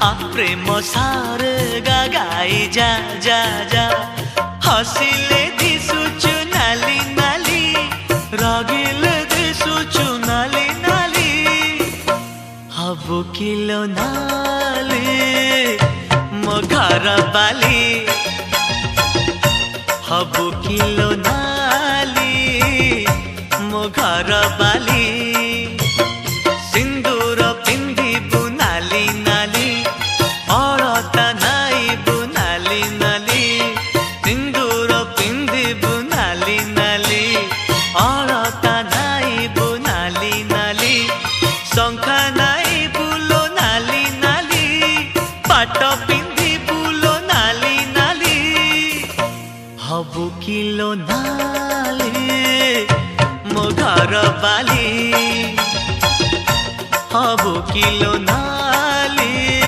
प्रेम सारे गाई जा जा जा हसिले दिसुचु नाली नाली रागिले दिसुचु नाली नाली हबु किलो नाली मो घर बाली हबु किलो नाली मो घर बाली सिंदूर पिंधिबु नाली नाली अलता नाइबु नाली नाली सिंदूर पिंधिबु नाली नाली अलता नाइबु नाली नाली शंखा नाइबु लो नाली नाली पाट पिंधिबु लो नाली नाली हबु किलो नाली मो घर बाली हबु किलो ना।